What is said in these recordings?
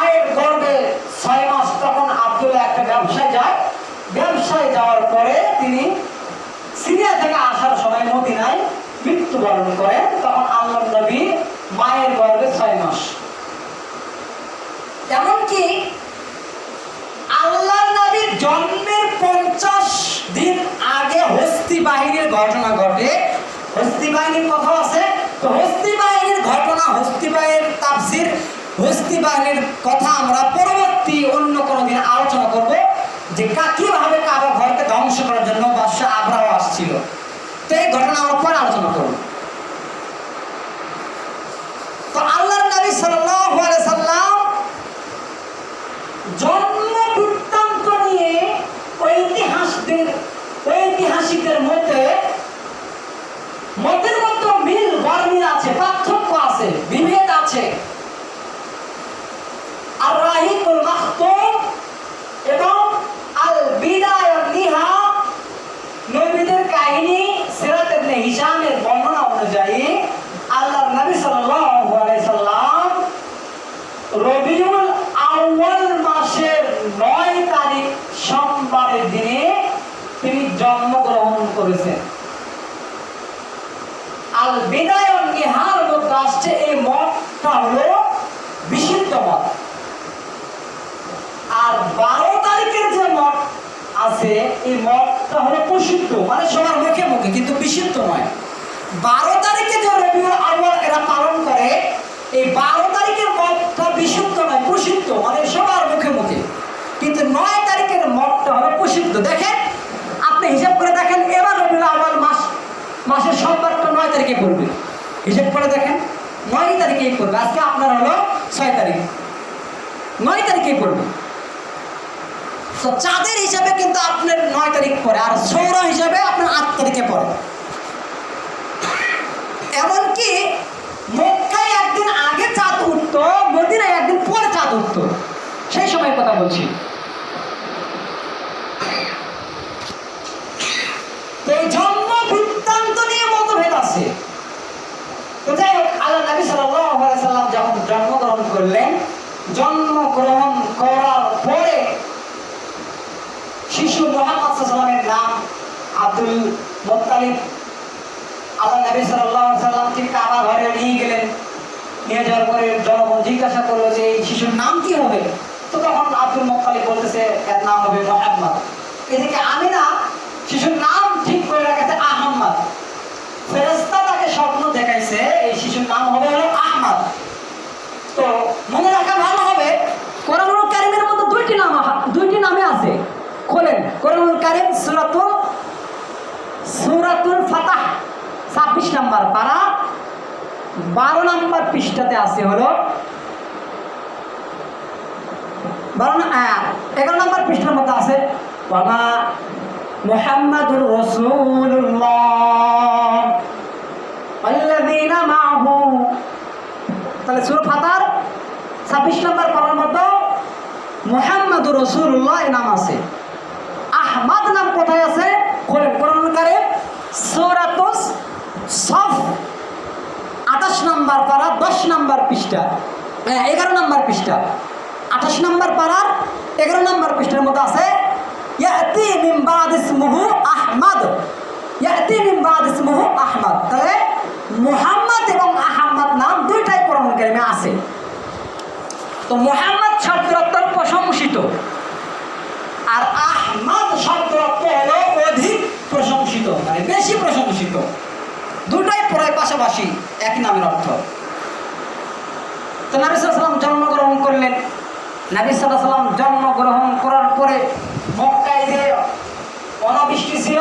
মায়ের গর্ভে 6 মাস, তখন আব্দুল্লাহ একটা ব্যবসায় যায়। ব্যবসায় যাওয়ার পরে তিনি সিরিয়া থেকে আসার সময় মদিনায় মৃত্যুবরণ করেন। তখন আল্লাহর নবী মায়ের গর্ভে 6 মাস। এমনকি আল্লাহর নবীর জন্মের 50 দিন আগে হস্তি বাহিনীর ঘটনা ঘটে। হস্তি বাহিনীর কথা আছে, তো হস্তি বাহিনীর ঘটনা, হস্তি বাহিনীর তাফসীর, হস্তি বাহিনীর কথা আমরা পরবর্তী অন্য কোনো দিন আলোচনা করব, যে কিভাবে কাবা ঘরকে ধ্বংস করার জন্য বাদশাহ আবরাহ আসছিল। তো এই ঘটনা আমরা পরে আলোচনা করব। তো আল্লাহর নবী সাল্লাল্লাহু আলাইহি সাল্লাম জন্ম বৃত্তান্ত নিয়ে ঐতিহাসিকদের মধ্যে মতের মধ্যে মিল গরমিল আছে, পার্থক্য আছে, বিভেদ আছে। আর রাহিকুল মাখতুম এবং আল বিদায়া ওয়ান নিহা, নবীদের কাহিনী, সিরাত ইবনে হিশামের বর্ণনা অনুযায়ী আল্লাহর নবী সাল্লাল্লাহু আলাইহি সাল্লাম রবিউল আউয়াল মাসের 9 তারিখ সোমবারের দিনে তিনি জন্মগ্রহণ করেছেন। আল বিদায়া ওয়ান নিহার মধ্যে আসছে এই মতটা হলো বিশুদ্ধ মত। আর 12 তারিখের যে মত আছে এই মতটা হলো প্রসিদ্ধ, মানে সবার মুখে মুখে, কিন্তু বিশুদ্ধ নয়। 12 তারিখে যে রবিউল আউয়াল এরা পালন করে, এই 12 তারিখের মতটা বিশুদ্ধ নয়, প্রসিদ্ধ, মানে সবার মুখে মুখে, কিন্তু 9 তারিখের মতটা হলো প্রসিদ্ধ। দেখেন, আপনি হিসাব করে দেখেন, এবার রবিউল আউয়াল মাসের সোমবারটা 9 তারিখে পড়বে। হিসাব করে দেখেন, 9 তারিখেই পড়বে। আজকে আপনার হলো 6 তারিখ, 9 তারিখেই পড়বে। তো চাঁদের হিসাবে কিন্তু আপনার 9 তারিখ পড়ে, আর সৌর হিসাবে আপনার 8 তারিখে পড়ে। এমনকি মক্কায় একদিন আগে চাঁদ উঠতো, মদিনায় একদিন পরে চাঁদ উঠতো, সেই সময়ের কথা বলছি। তো এই জন্ম বৃত্তান্ত নিয়ে মতভেদ আছে। তো যাই হোক, আল্লাহর নবী সাল্লাল্লাহু আলাইহি সাল্লাম যখন জন্মগ্রহণ করলেন, জন্মগ্রহণ করার পরে শিশু মুহাম্মদ সাল্লাল্লাহু আলাইহি সাল্লামের নাম আব্দুল মুত্তালিব। আল্লাহ নবী সাল্লাল্লাহু আলাইহি সাল্লামকে কাবা ঘরে নিয়ে গেলেন। নিয়ে যাওয়ার পরে জনগণ জিজ্ঞাসা করলো যে এই শিশুর নাম কি হবে? তো তখন আব্দুল মুত্তালিব বলতেছে এর নাম হবে মুহাম্মদ। এদিকে আমিনা শিশুর নাম ঠিক করে রেখেছে আহমদ। ফেরেশতা তাকে স্বপ্ন দেখাইছে এই শিশুর নাম হবে হলো আহমদ। তো মনে রাখা ভালো হবে, কোরআনুল কারীমের মধ্যে দুইটি নামে আছে। খোলেন কোরআনুল কারীম, সূরাতুল ফাতাহ 26 নম্বর পারা 12 নম্বর পৃষ্ঠাতে আছে হলো 11 নম্বর পৃষ্ঠার মধ্যে আছে ওয়ামা মুহাম্মাদুর রাসূলুল্লাহ ওয়াল্লাযীনা মাআহু। তাহলে সূরা ফাতার 26 নম্বর পারার মধ্যে মুহাম্মাদুর রাসূলুল্লাহ এর নাম আছে। আহমদ নাম কোথায় আছে? কোরআনুল কারীম সূরাতুস সফ 28 নম্বর পারা 10 নম্বর পৃষ্ঠা, 11 নম্বর পৃষ্ঠা, 28 নম্বর পারার 11 নম্বর পৃষ্ঠার মধ্যে আছে ইয়াতি মিন বাদ ইসমুহু আহমদ, ইয়াতি মিন বাদ ইসমুহু আহমদ। তাহলে মুহাম্মদ এবং আহমদ নাম দুইটাই কোরআনুল কারীমে আছে। তো মুহাম্মদ শব্দের অর্থ প্রশংসিত, আর আহমদ শব্দের অর্থ হলো অধিক প্রশংসিত, মানে বেশি প্রশংসিত। দুটাই প্রায় পাশাপাশি, একই নামের অর্থ। তো নবী সাল্লাল্লাহু আলাইহি ওয়াসাল্লাম জন্মগ্রহণ করলেন। নবী সাল্লাল্লাহু আলাইহি ওয়াসাল্লাম জন্মগ্রহণ করার পরে মক্কায় যে অনাবৃষ্টি ছিল,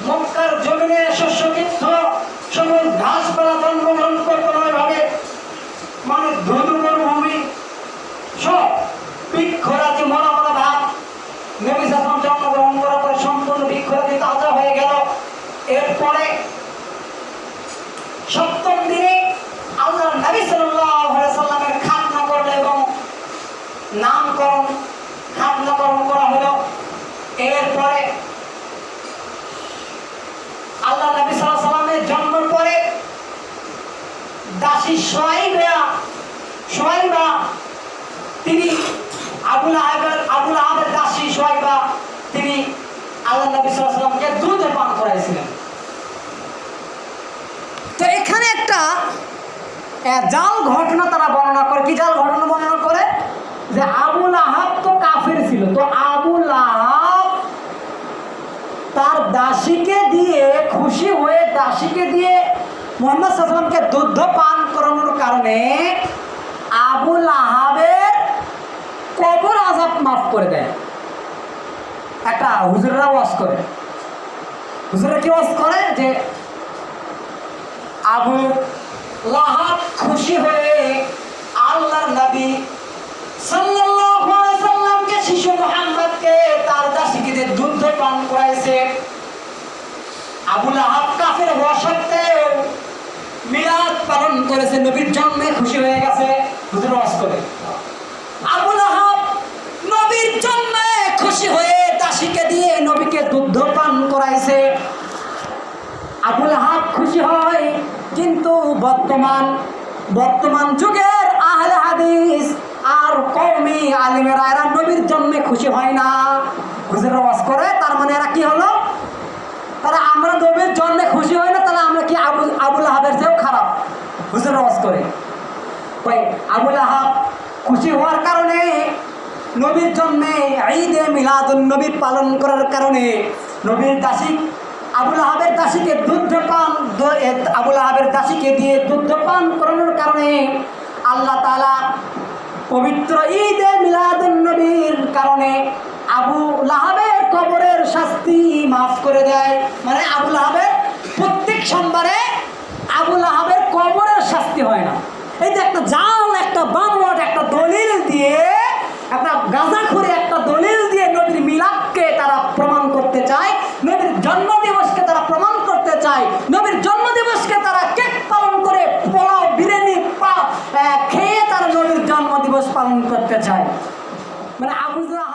মক্কার জমিনে শস্যক্ষেত্র সবুজ ঘাসপালা জন্মগ্রহণ করতে নয়ভাবে, মানে ধুধু মরুভূমি, সব বৃক্ষরাজি মরা মরা ভাব। নবী সাল্লাল্লাহু আলাইহি ওয়াসাল্লাম জন্মগ্রহণ করার পরে সম্পূর্ণ বৃক্ষরাজি তাজা হয়ে গেল। এরপরে 7ম দিনে আল্লাহর নবী সাল্লাল্লাহু আলাইহি সাল্লামের খাতনা করলো এবং খাতনাকরণ করা হলো। এরপরে আল্লাহ নবী সাল্লাল্লাহু আলাইহি সাল্লামের জন্মের পরে দাসী সুহাইবা তিনি আবুল আহাবের দাসী সুহাইবা তিনি আল্লাহ নবী সাল্লাল্লাহু আলাইহি ওয়াসাল্লামকে দুধ পান করাইছিলেন। তো এখানে একটা জাল ঘটনা তারা বর্ণনা করে। কি জাল ঘটনা বর্ণনা করে? যে আবুল আহাব তো কাফের ছিল, তো আবুল আহাব তার দাসীকে দিয়ে খুশি হয়ে দাসীকে দিয়ে মুহাম্মদ সাল্লাল্লাহু আলাইহি ওয়াসাল্লামকে দুধ পান করানোর কারণে আবুল আহাবের কবর আযাব মাফ করে দেয়। একটা হুজুররা ওয়াজ করে, হুজুররা কি ওয়াজ করে যে আবু লাহাব খুশি হয়ে আল্লাহর নবী সাল্লাল্লাহু আলাইহি ওয়াসাল্লামকে শিশু মুহাম্মদকে তার দাসীকে দিয়ে দুধ পান করাইছে। আবু লাহাব কাফের হওয়া সত্ত্বেও মিলাদ পালন করেছে, নবীর জন্মে খুশি হয়ে গেছে। হুজুর ওয়াজ করে আবু লাহাব নবীর জন্মে খুশি হয়ে দাসীকে দিয়ে নবীকে দুধ পান করাইছে। আবু লাহাব খুশি হয়, কিন্তু বর্তমান যুগের আহলে হাদিস আর কওমি আলেমেরা এরা নবীর জন্মে খুশি হয় না। হুজুর ওয়াজ করে তার মানে এরা কি হলো? তারা আমরা নবীর জন্মে খুশি হয় না, তাহলে আমরা কি আবু লাহাবের চেয়েও খারাপ? হুজুর ওয়াজ করে আবু লাহাব খুশি হওয়ার কারণে নবীর জন্মে ঈদে মিলাদুন নবী পালন করার কারণে নবীর দাসী আবুল আহাবের দাসীকে আবুল আহাবের দাসীকে দিয়ে দুধ পান করানোর কারণে আল্লাহ তাআলা পবিত্র ঈদে মিলাদুন নবীর কারণে আবু লাহাবের কবরের শাস্তি মাফ করে দেয়। মানে আবু লাহাবের প্রত্যেক সোমবারে আবু লাহাবের কবরের শাস্তি হয় না। এই যে একটা জাল, একটা বানোয়াট, একটা দলিল দিয়ে, একটা গাঁজাখুরি একটা দলিল দিয়ে নবীর মিলাদকে তারা প্রমাণ করতে চায়, নবীর জন্মদিবসকে তারা প্রমাণ করতে চায়, নবীর জন্মদিবসকে তারা কেক পালন করে পোলাও বিরিয়ানি খেয়ে তারা নবীর জন্মদিবস পালন করতে চায়। মানে আবু লাহাব